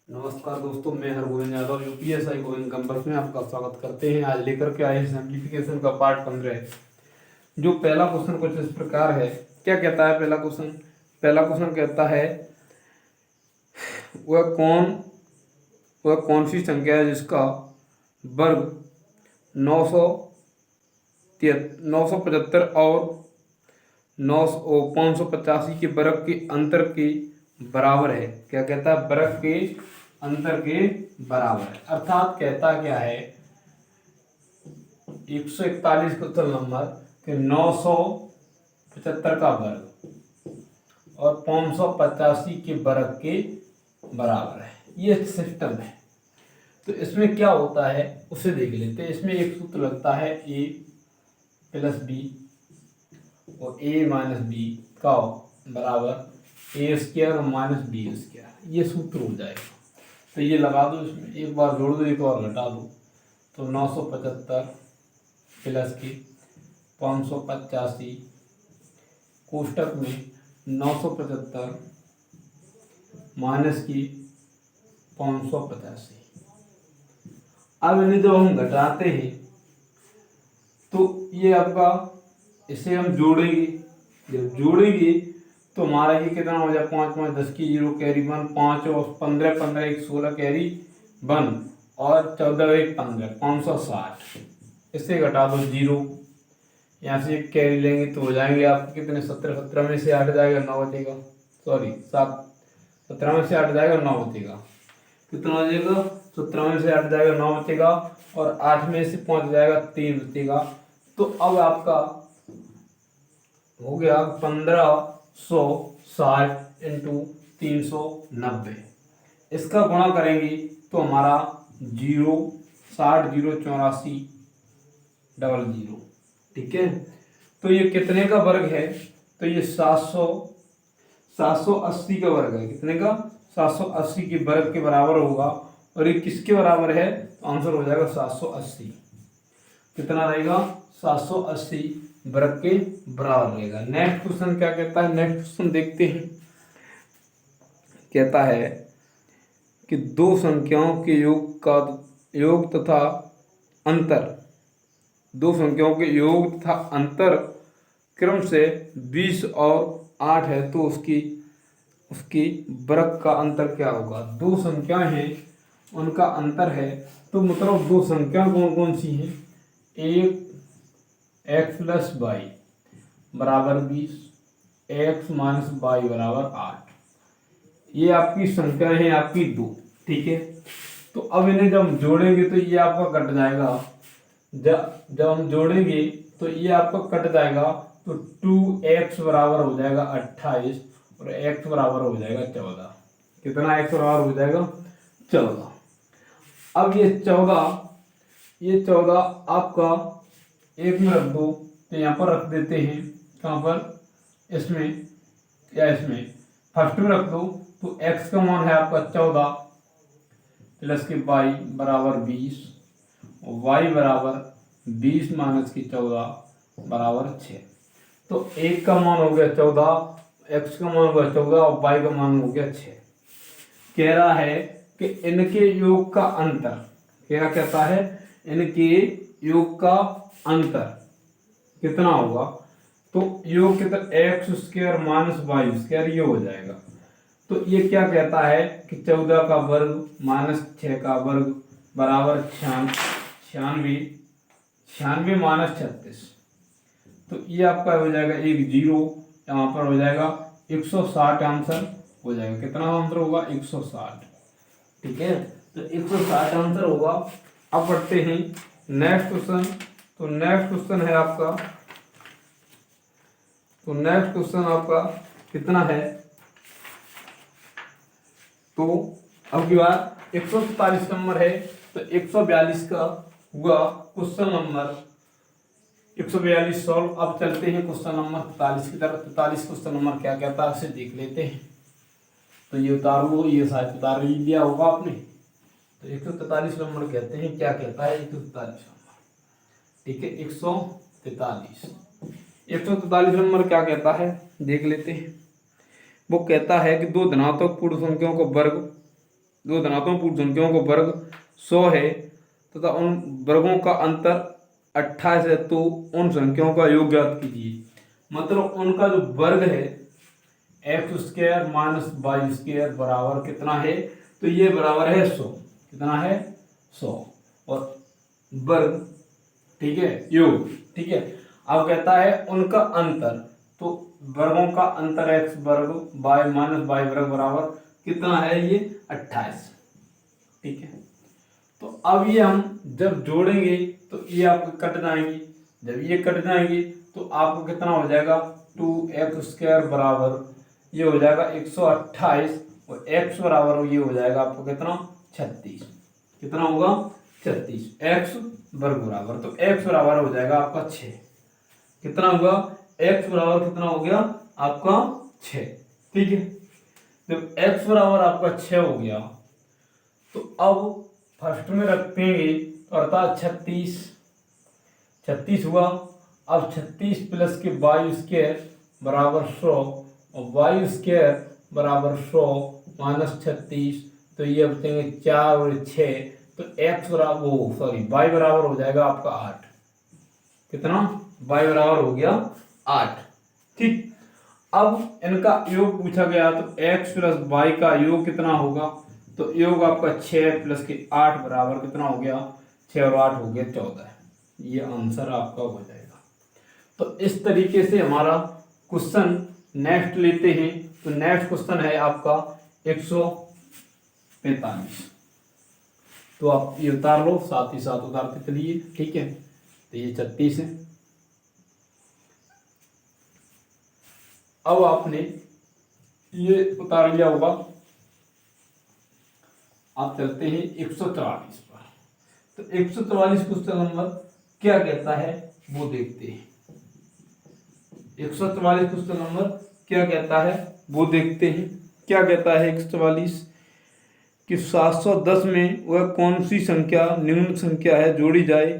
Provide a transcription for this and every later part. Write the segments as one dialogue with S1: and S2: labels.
S1: नमस्कार दोस्तों, मैं हरगोविंद यादव यूपीएसआई गोविंद कैंपस में आपका स्वागत करते हैं। आज लेकर के आए सिंप्लीफिकेशन का पार्ट 15। जो पहला क्वेश्चन कुछ इस प्रकार है। क्या कहता है पहला क्वेश्चन कहता है वह कौन वह कौन सी संख्या है जिसका वर्ग 975 और 585 के वर्ग के अंतर के बराबर है। क्या कहता है? वर्ग के अंतर के बराबर है। अर्थात कहता क्या है, 141 क्वेश्चन नंबर के 975 का वर्ग और 585 के वर्ग के बराबर है। ये सिस्टम है। तो इसमें क्या होता है उसे देख लेते हैं। इसमें एक सूत्र लगता है a प्लस बी और a माइनस बी का बराबर ए स्क्वायर और माइनस बी स्क्वायर। ये सूत्र हो जाएगा। तो ये लगा दो, इसमें एक बार जोड़ दो, एक और घटा दो। तो 975 प्लस के 585 कोष्टक में 975 माइनस की 585। अब इन्हें जब हम घटाते हैं तो ये आपका, इसे हम जोड़ेंगे। जब जोड़ेंगे तो हमारा ये कितना हो जाए, 5 5 10 की 0 कैरी 1, 5 और 15 15 1 16 कैरी 1 और 14 1 15 560। इससे घटा दो 0, यहाँ से एक कैरी लेंगे तो हो जाएंगे आपके कितने, 17 17 में से 8 जाएगा 9 बचेगा। सॉरी 7, 17 में से 8 जाएगा 9 बचेगा। कितना हो जाएगा? 17 में से 8 जाएगा 9 बचेगा और 8 में से 5 जाएगा 3 बचेगा। तो अब आपका हो गया 1560 इंटू 390। इसका गुणा करेंगे तो हमारा 0 60 0 84 00। ठीक है। तो ये कितने का वर्ग है? तो ये 780 का वर्ग है। कितने का? 780 के वर्ग के बराबर होगा। और ये किसके बराबर है? तो आंसर हो जाएगा 780। कितना रहेगा? 780 वर्ग के बराबर रहेगा। नेक्स्ट क्वेश्चन क्या कहता है? नेक्स्ट क्वेश्चन देखते हैं। कहता है कि दो संख्याओं के योग तथा अंतर, दो संख्याओं के योग तथा अंतर क्रम से 20 और 8 है, तो उसकी वर्ग का अंतर क्या होगा? दो संख्याएं हैं, उनका अंतर है, तो मतलब दो संख्या कौन कौन सी हैं? एक x प्लस वाई बराबर 20, x माइनस वाई बराबर 8। ये आपकी संख्या है, आपकी दो। ठीक है। तो अब इन्हें जब हम जोड़ेंगे तो ये आपका कट जाएगा। जब हम जोड़ेंगे तो ये आपका कट जाएगा। तो 2x बराबर हो जाएगा 28 और x बराबर हो जाएगा 14। कितना x बराबर हो जाएगा? 14। अब ये 14 आपका एक में रख दो, तो यहाँ पर रख देते हैं। कहाँ पर? इसमें या इसमें फर्स्ट में रख दो। तो x का मान है आपका 14 प्लस के y बराबर 20 और y बराबर 20 माइनस की 14 बराबर 6। तो एक का मान हो गया 14, x का मान हो गया 14 और y का मान हो गया 6। कह रहा है कि इनके योग का अंतर, क्या कहता है? इनके योग का अंतर कितना होगा? तो योग कितना? X square minus y square, ये हो जाएगा। तो ये क्या कहता है कि 14 का वर्ग माइनस 6 का वर्ग बराबर 96 माइनस 36। तो ये आपका हो जाएगा एक 0, यहाँ पर हो जाएगा 160 आंसर हो जाएगा। कितना आंसर होगा? 160। ठीक है। तो 160 आंसर होगा। अब पढ़ते हैं नेक्स्ट क्वेश्चन। तो नेक्स्ट क्वेश्चन आपका कितना है? तो अब की बार 144 नंबर है। तो 142 का हुआ क्वेश्चन नंबर 142 सॉल्व। अब चलते हैं क्वेश्चन नंबर 43 की तरफ। 43 क्वेश्चन नंबर क्या कहता है उसे देख लेते हैं। तो ये उतार लो, ये शायद उतार ही लिया होगा आपने। तो 143 नंबर कहते हैं, क्या कहता है 143 नंबर? ठीक है, 143 नंबर क्या कहता है देख लेते हैं। वो कहता है कि दो धनात्मक पूर्ण संख्याओं का वर्ग दो धनात्मक पूर्ण संख्याओं का वर्ग 100 है तथा उन वर्गों का अंतर 28 है, तो उन संख्याओं का योग ज्ञात कीजिए। मतलब उनका जो वर्ग है x square minus y square बराबर कितना है, तो ये बराबर है 100। कितना है 100 और वर्ग, ठीक है, योग, ठीक है। अब कहता है उनका अंतर, तो वर्गों का अंतर एक्स वर्ग वाई माइनस वाई वर्ग बराबर कितना है, ये 28, ठीक है। तो अब ये हम जब जोड़ेंगे तो ये आपको कट जाएंगी, जब ये कट जाएंगी तो आपको कितना हो जाएगा 2x² बराबर ये हो जाएगा 128 और x बराबर ये हो जाएगा आपको कितना 36। कितना होगा 36 x वर्ग बराबर, तो x बराबर हो जाएगा आपका 6। कितना होगा x बराबर कितना हो गया आपका 6, ठीक है। जब x बराबर आपका 6 हो गया तो अब फर्स्ट में रखेंगे तो अर्थात 36 हुआ। अब 36 प्लस के वाई स्क्वायर बराबर 100 और वाई स्क्वायर बराबर 100 माइनस 36, तो ये बचेंगे 4 और 6, तो एक्स बराबर वाई बराबर हो जाएगा आपका 8। कितना वाई बराबर हो गया 8, ठीक। अब इनका योग पूछा गया तो एक्स प्लस वाई का योग कितना होगा, तो योग आपका 6 प्लस के 8 बराबर कितना हो गया 6 और 8 हो गया 14। ये आंसर आपका हो जाएगा। तो इस तरीके से हमारा क्वेश्चन नेक्स्ट लेते हैं। तो नेक्स्ट क्वेश्चन है आपका 145। तो आप ये उतार लो, साथ ही साथ उतारते चलिए, ठीक है। तो ये 36 है। अब आपने ये उतार लिया होगा, आप चलते हैं 144 पर। तो 144 क्वेश्चन नंबर क्या कहता है वो देखते हैं। 144 क्वेश्चन नंबर क्या कहता है वो देखते हैं। क्या कहता है 144 कि 710 में वह कौन सी संख्या निम्न संख्या है जोड़ी जाए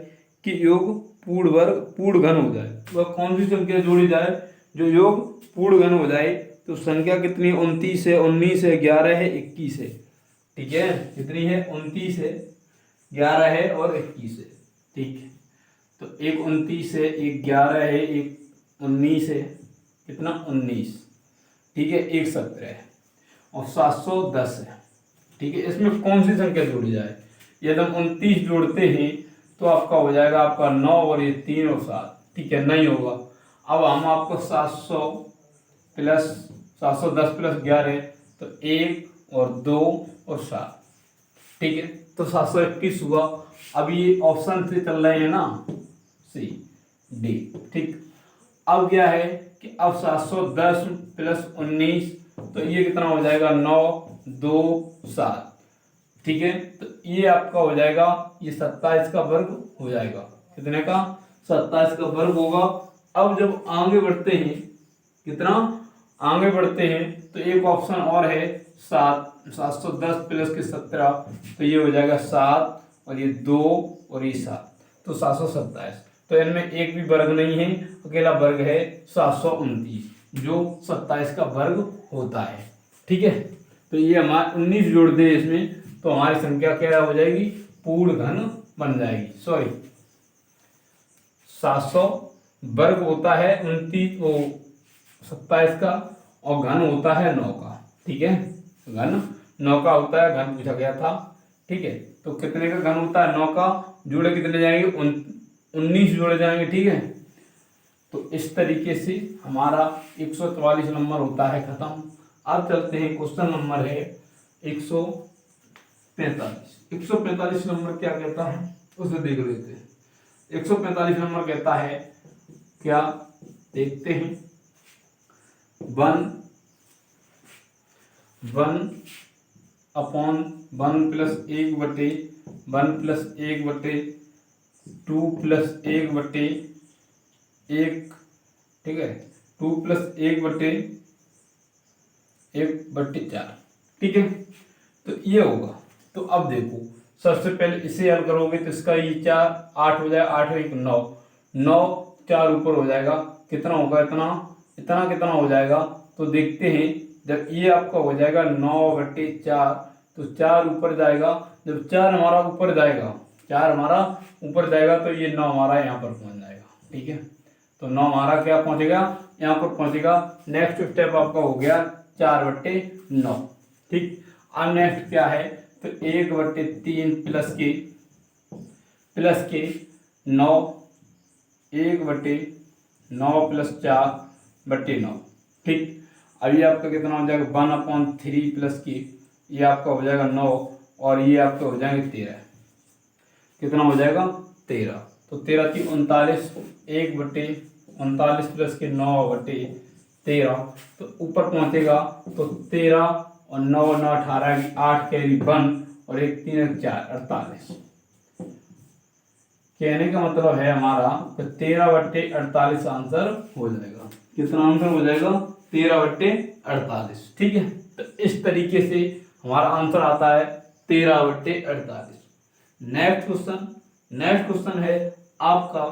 S1: कि योग पूर्ण वर्ग पूर्ण घन हो जाए। वह कौन सी संख्या जोड़ी जाए जो योग पूर्ण घन हो जाए। तो संख्या कितनी 29 है, 19 है, 11 है, 21 है, ठीक है। कितनी है 29 है, 11 है और 21 है, ठीक है। तो एक 29 है, एक 11 है, एक 19 है, कितना 19, ठीक है, एक 17 है और 710 है, ठीक है। इसमें कौन सी संख्या जोड़ी जाए। यदि हम 29 जोड़ते हैं तो आपका हो जाएगा आपका 9 और ये 3 और 7, ठीक है, नहीं होगा। अब हम आपको 710 प्लस 11 तो 1 और 2 और 7, ठीक है। तो 721 हुआ। अब ये ऑप्शन से चल रहे हैं ना, सी डी, ठीक। अब क्या है कि अब 710 प्लस 19 तो ये कितना हो जाएगा 9 2 7, ठीक है। तो ये आपका हो जाएगा ये 27 का वर्ग हो जाएगा। कितने का 27 का वर्ग होगा। अब जब आगे बढ़ते हैं, कितना आगे बढ़ते हैं तो एक ऑप्शन और है 710 प्लस के 17, तो ये हो जाएगा 7 और ये 2 और ये 7, तो 727। तो इनमें एक भी वर्ग नहीं है, अकेला वर्ग है 729 जो 27 का वर्ग होता है, ठीक है। तो ये हमारे 19 जोड़ दे इसमें तो हमारी संख्या क्या हो जाएगी पूर्ण घन बन जाएगी। सॉरी 700 वर्ग होता है 29 वो 27 का और घन होता है 9 का, ठीक है। घन 9 का होता है, घन पूछा गया था, ठीक है। तो कितने का घन होता है 9 का, जोड़े कितने जाएंगे 19 जोड़े जाएंगे, ठीक है। तो इस तरीके से हमारा 144 नंबर होता है खत्म। अब चलते हैं क्वेश्चन नंबर है 145। 145 नंबर क्या कहता है उसे देख लेते हैं। 145 नंबर कहता है क्या, देखते हैं। 1/1 प्लस 1/1 प्लस 1/2 प्लस 1/1, ठीक है, 2 प्लस 1/1/4, ठीक है। तो ये होगा। तो अब देखो सबसे पहले इसे हल करोगे तो इसका ये 4 8 हो जाएगा, 8 और 1 9, 9 4 ऊपर हो जाएगा, कितना होगा इतना कितना हो जाएगा। तो देखते हैं जब ये आपका हो जाएगा 9/4 तो 4 ऊपर जाएगा। जब 4 हमारा ऊपर जाएगा, 4 हमारा ऊपर जाएगा तो ये 9 हमारा यहाँ पर पहुँच जाएगा। ठीक है, तो 9 हमारा क्या पहुँचेगा, यहाँ पर पहुँचेगा। नेक्स्ट स्टेप आपका हो गया 4/9। ठीक, अब नेक्स्ट क्या है, तो 1/3 प्लस के 9, 1/9 प्लस 4/9। ठीक, अब ये आपका कितना हो जाएगा, 1/3 प्लस की, ये आपका हो जाएगा 9 और ये आपका हो जाएंगे 13। कितना हो जाएगा, 13। तो 13 की 39, 1/39 प्लस के 9/13, तो ऊपर पहुंचेगा तो 13 और 9 9 18 की 8 कैरी 1 और 1 3 1 4 48। कहने का मतलब है हमारा तो 13/48 आंसर हो जाएगा। कितना आंसर हो जाएगा, 13/48। ठीक है, तो इस तरीके से हमारा आंसर आता है 13/48। नेक्स्ट क्वेश्चन है आपका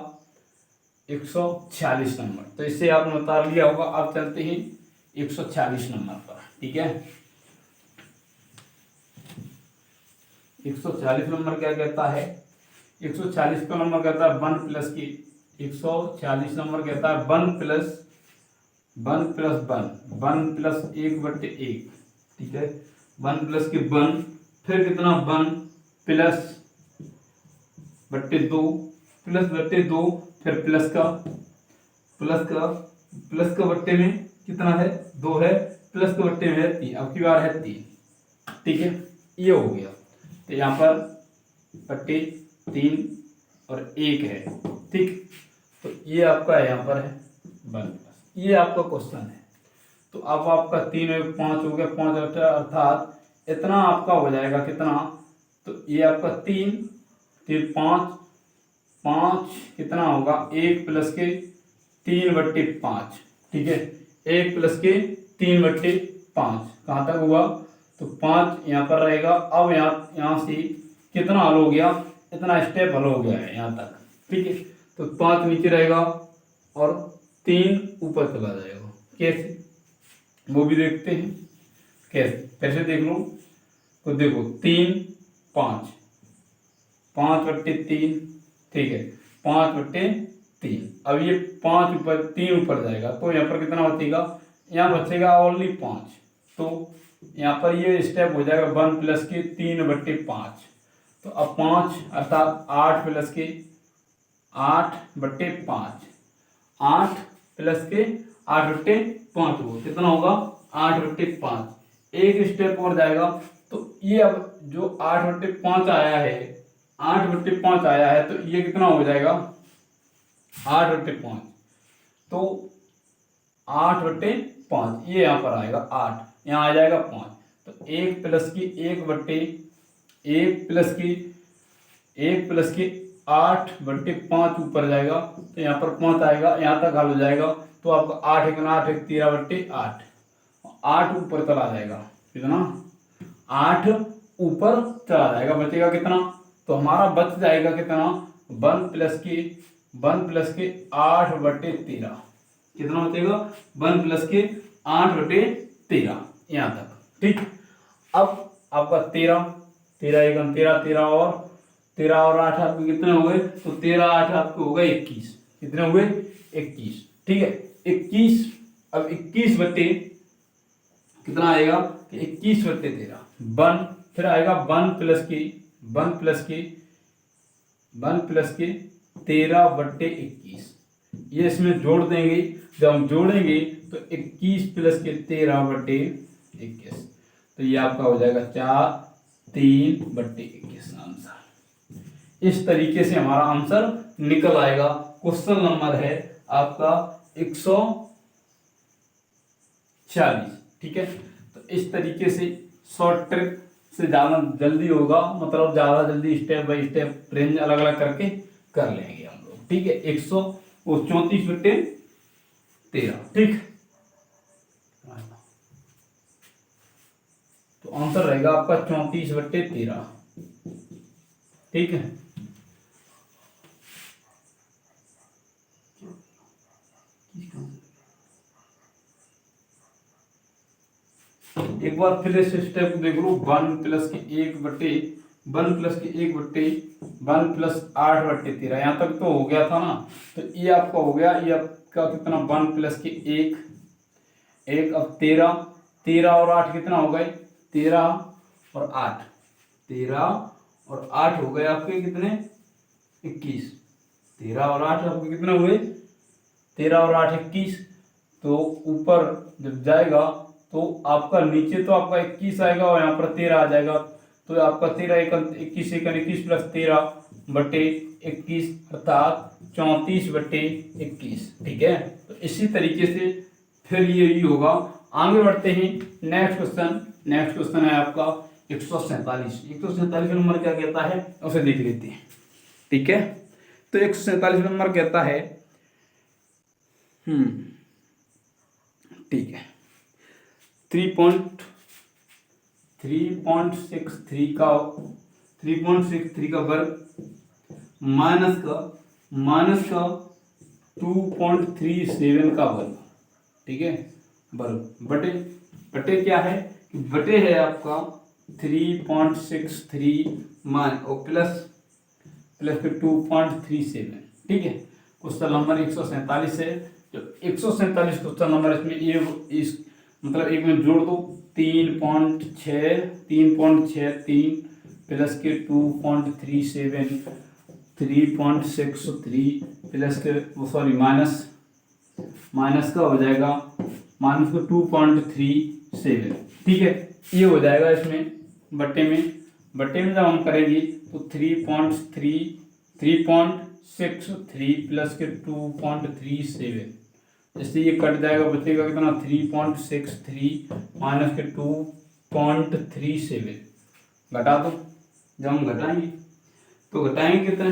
S1: 146 नंबर। तो इससे आपने उतार लिया होगा। आप चलते हैं 146 नंबर पर। ठीक है, 140 नंबर क्या कहता है, 140 का नंबर कहता है 1 प्लस की, 140 नंबर कहता है 1 प्लस 1 प्लस 1/1। ठीक है, 1 प्लस की 1, फिर कितना 1 प्लस बट्टे 2 प्लस बट्टे 2, फिर प्लस का बट्टे में कितना है, 2 है, प्लस के बट्टे में है 3, अब की बार है 3। ठीक है, ये हो गया। तो यहाँ पर बट्टे 3 और 1 है। ठीक, तो ये आपका यहाँ पर है 1। ये आपका क्वेश्चन है। तो अब आपका 3 और 5 हो गया, 5 अर्थात इतना आपका हो जाएगा कितना, तो ये आपका 3 फिर 5 कितना होगा, 1 प्लस के 3/5। ठीक है, 1 प्लस के 3/5 कहाँ तक हुआ, तो 5 यहाँ पर रहेगा। अब यहाँ से कितना हल हो गया, इतना स्टेप हल हो गया है यहाँ तक। ठीक है, तो 5 नीचे रहेगा और 3 ऊपर चला जाएगा। कैसे, वो भी देखते हैं कैसे। कैसे देख लो, तो देखो 3 5 5/3। ठीक है, 5/3। अब ये 5 ऊपर 3 ऊपर जाएगा तो यहाँ पर कितना बचेगा, यहाँ बचेगा ओनली 5। तो यहाँ पर ये स्टेप हो जाएगा 1 प्लस के 3/5। तो अब 5 अर्थात 8 प्लस के 8/5, 8 प्लस के 8/5 हो, कितना होगा 8/5। एक स्टेप और जाएगा तो ये अब जो 8/5 आया है, 8/5 आया है, तो ये कितना हो जाएगा 8/5। तो 8/5 ये यहाँ पर आएगा 8, यहाँ आ जाएगा 5। तो 1 प्लस की 1 प्लस की 8/5 ऊपर जाएगा तो यहाँ पर 5 आएगा, यहाँ तक हल हो जाएगा। तो आपका 8 1 8 1 13/8, 8 ऊपर चला जाएगा। कितना, 8 ऊपर चला जाएगा, बचेगा कितना, तो हमारा बच जाएगा कितना, 1 प्लस के 8/13। कितना बचेगा, 1 प्लस के 8/13 यहाँ तक। ठीक, अब आपका 13 1 13 और 8 आपके कितने हो गए, तो 13 8 आपके हो गए 21। कितने हुए, 21। ठीक है, 21। अब 21 बट्टे कितना आएगा, 21/13 1, फिर आएगा 1 प्लस की 13/21। ये इसमें जोड़ देंगे, जब हम जोड़ेंगे तो 21 प्लस के 13/21, तो ये आपका हो जाएगा 3/21 आंसर। इस तरीके से हमारा आंसर निकल आएगा। क्वेश्चन नंबर है आपका 146। ठीक है, तो इस तरीके से शॉर्ट ट्रिक से ज़्यादा जल्दी होगा, मतलब ज़्यादा जल्दी स्टेप बाय स्टेप रेंज अलग अलग करके कर लेंगे हम लोग। ठीक है, 134/13। ठीक, तो आंसर रहेगा आपका 34/13। ठीक है, एक बार फिर इस स्टेप को देख लो, 1+1/1+8/13 यहाँ तक तो हो गया था ना। तो ये आपका हो गया, ये आपका कितना 1+1 अब 13 और 8 कितना हो गए 13 और 8 हो गए आपके कितने 21। 13 और 8 आपके कितने हुए 13 और 8 21। तो ऊपर जब जाएगा तो आपका नीचे तो आपका 21 आएगा और यहाँ पर 13 आ जाएगा। तो आपका 21 प्लस 13/21 अर्थात 34/21। ठीक है, तो इसी तरीके से फिर ये होगा। आगे बढ़ते हैं नेक्स्ट क्वेश्चन है आपका 147 नंबर क्या कहता है उसे देख लेते हैं। ठीक है, तो 147 नंबर कहता है ठीक है 3.63 का वर्ग माइनस का 2.37 का वर्ग। ठीक है, वर्ग बटे क्या है कि बटे है आपका 3.63 और प्लस फिर 2.37। ठीक है, क्वेश्चन नंबर 147 है। जो 147 क्वेश्चन नंबर इसमें ये इस मतलब एक में जोड़ दो 3.63 प्लस के 2.37 3.63 प्लस के सॉरी माइनस का हो जाएगा माइनस का 2.37। ठीक है, ये हो जाएगा इसमें बट्टे में जब हम करेंगे तो 3.63 प्लस के 2.37 इससे ये कट जाएगा, बचेगा कितना 3.63 माइनस के 2.37 घटा दो। जब हम घटाएंगे तो घटाएंगे कितने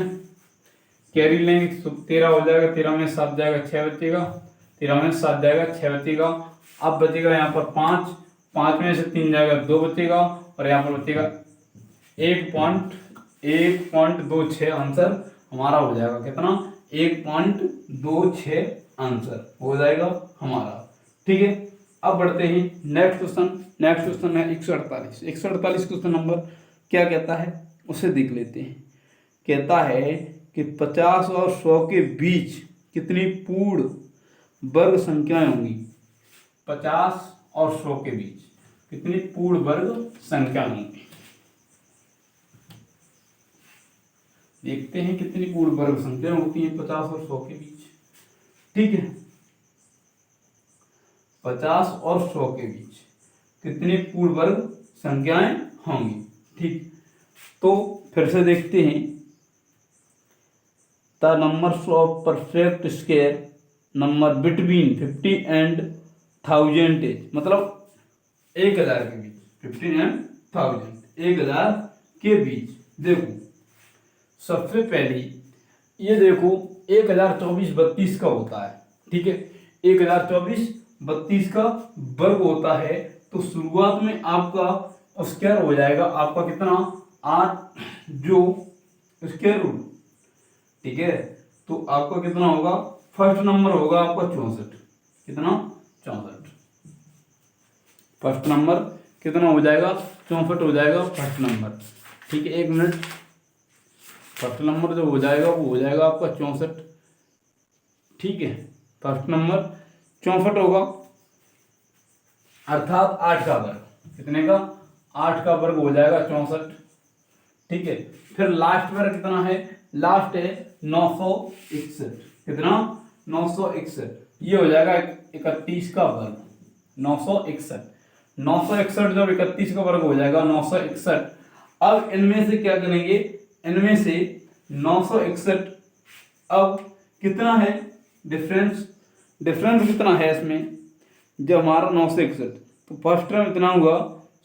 S1: कैरी लेंगे तो 13 हो जाएगा, 13 में 7 जाएगा 6 बचेगा, 13 में 7 जाएगा 6 बचेगा। अब बचेगा यहाँ पर 5 में से 3 जाएगा 2 बचेगा और यहाँ पर बचेगा 1.26 आंसर हमारा हो जाएगा। कितना 1.26 आंसर हो जाएगा हमारा। ठीक है, अब बढ़ते हैं नेक्स्ट क्वेश्चन है 148 क्वेश्चन नंबर क्या कहता है उसे देख लेते हैं। कहता है कि 50 और 100 के बीच कितनी पूर्ण वर्ग संख्याएं होंगी। 50 और 100 के बीच कितनी पूर्ण वर्ग संख्या होंगी। देखते हैं कितनी पूर्ण वर्ग संख्या होती है 50 और 100 के बीच। ठीक है, 50 और 100 के बीच कितनी पूर्ण वर्ग संख्याएं होंगी। ठीक, तो फिर से देखते हैं the numbers of perfect square number between 50 and 1000 is मतलब 1000 के बीच 50 एंड 1000 के बीच। देखो सबसे पहले ये देखो 1024/32 का होता है। ठीक है, 1024/32 का वर्ग होता है। तो शुरुआत में आपका स्क्वायर हो जाएगा आपका कितना 8 जो स्क्वायर रूट। ठीक है, तो आपका कितना होगा फर्स्ट नंबर होगा आपका 64। कितना 64 फर्स्ट नंबर कितना हो जाएगा 64 हो जाएगा फर्स्ट नंबर। ठीक है, 1 मिनट। फर्स्ट नंबर जो हो जाएगा वो हो जाएगा आपका 64। ठीक है, फर्स्ट नंबर 64 होगा अर्थात 8 का वर्ग। कितने का 8 का वर्ग हो जाएगा 64। ठीक है, फिर लास्ट वर्ग कितना है लास्ट है 961। कितना 961 ये हो जाएगा 31 का वर्ग 961 जब 31 का वर्ग हो जाएगा 961। अब इनमें से क्या करेंगे इनमें से 961 अब कितना है डिफरेंस कितना है इसमें जब हमारा 961 तो फर्स्ट टर्म इतना हुआ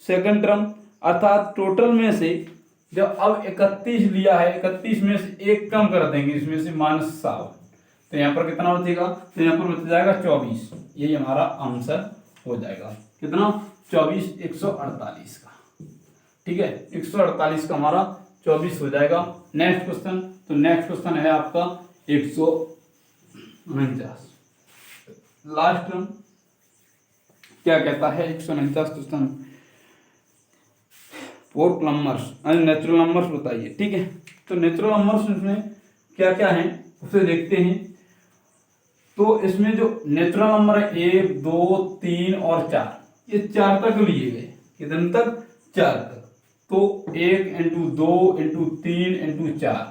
S1: सेकंड टर्म अर्थात टोटल में से जब अब 31 लिया है 31 में से एक कम कर देंगे इसमें से -7 तो यहाँ पर कितना बचेगा तो यहाँ पर बच जाएगा 24। यही हमारा आंसर हो जाएगा कितना 24 148 का। ठीक है, 148 का हमारा 24 हो जाएगा। नेक्स्ट क्वेश्चन तो नेक्स्ट क्वेश्चन है आपका 149 लास्ट टर्म क्या कहता है 149 क्वेश्चन 4 नंबर्स नेचुरल नंबर्स बताइए। ठीक है, तो नेचुरल नंबर्स इसमें क्या क्या हैं उसे देखते हैं। तो इसमें जो नेचुरल नंबर है 1, 2, 3 और 4, ये 4 तक लिए गए। कितने तक? 4 तक। तो 1 इंटू 2 इंटू 3 इंटू 4,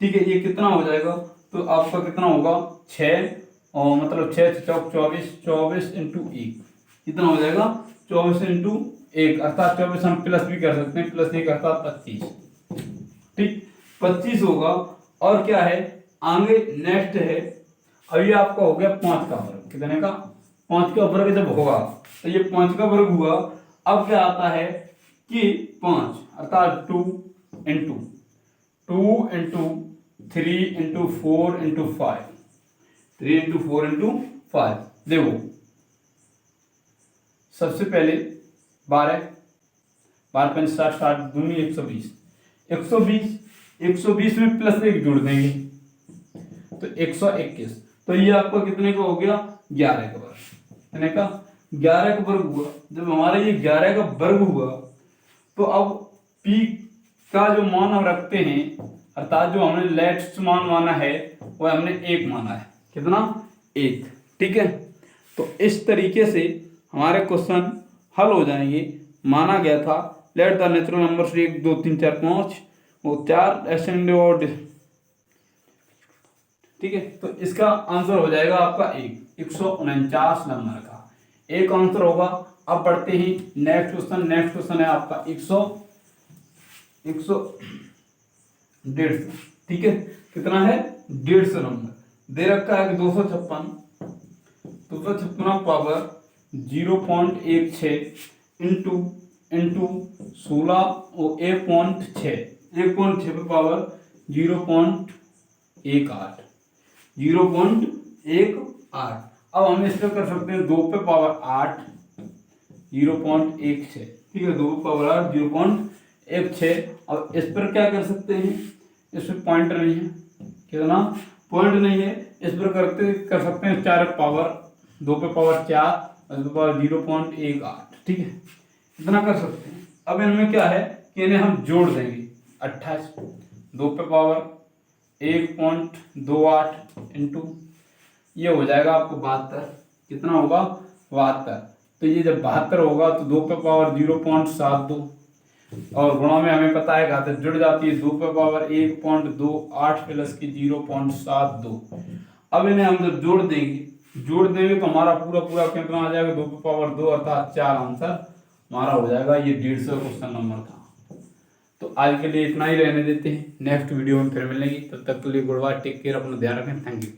S1: ठीक है, ये कितना हो जाएगा? तो आपका कितना होगा? 6, और मतलब 6 चौक 24, 24 इंटू 1 कितना हो जाएगा? 24 इंटू 1, अर्थात 24 हम प्लस भी कर सकते हैं, प्लस 1 अर्थात 25। ठीक, 25 होगा। और क्या है आगे? नेक्स्ट है, अभी आपका हो गया 5 का वर्ग। कितने का? 5 का वर्ग जब होगा तो ये 5 का वर्ग हुआ। अब क्या आता है कि 5 अर्थात 2 into 3 into 4 into 5, 3 into 4 into 5। देखो सबसे पहले 12, 12 5 60, 60 दूनी 120, 120 में प्लस 1 जोड़ देंगे तो 121। तो ये आपका कितने का हो गया? 11 का वर्ग। कितने का? 11 का वर्ग हुआ। जब हमारा ये 11 का वर्ग हुआ तो अब p का जो मान हम रखते हैं, अर्थात जो हमने लेटेस्ट मान माना है वो हमने 1 माना है। कितना? 1। ठीक है, तो इस तरीके से हमारे क्वेश्चन हल हो जाएंगे। माना गया था लेट द नेचुरल नंबर्स 1 2 3 4 5 वो 4 एसेंड और, ठीक है, तो इसका आंसर हो जाएगा आपका 149 नंबर का एक आंसर होगा। अब बढ़ते ही नेक्स्ट क्वेश्चन। नेक्स्ट क्वेश्चन है आपका 150। ठीक है, कितना है? 150 नंबर दे रखा है कि 256 पावर 0.16 इंटू 16 और 1.6 पे पावर 0.18। अब हम इस पे कर सकते हैं 2 पे पावर 8 0.16। ठीक है, 2 पे पावर 8 0.16। अब इस पर क्या कर सकते हैं? इस पर पॉइंट नहीं है। कितना? पॉइंट नहीं है। इस पर कर सकते हैं 4 पावर 2 पे पावर 4 और 2 पे पावर 0.18। ठीक है, इतना कर सकते हैं। अब इनमें क्या है कि इन्हें हम जोड़ देंगे 28, 2 पे पावर 1.28 इंटू ये हो जाएगा आपको 72। कितना होगा? 72। तो ये जब 72 होगा तो 2 पे पावर 0.72 और गुणा में हमें पता है घात जुड़ जाती है 2 पे पावर 1.28 प्लस की 0.72। अब इन्हें हम जब जोड़ देंगे तो हमारा पूरा कितना आ जाएगा? 2 पे पावर 2 अर्थात 4 आंसर हमारा हो जाएगा। ये 150 क्वेश्चन नंबर था। तो आज के लिए इतना ही रहने देते हैं, नेक्स्ट वीडियो में फिर मिलेंगे। तब तक के लिए गुड बाय, टेक केयर, अपना ध्यान रखें, थैंक यू।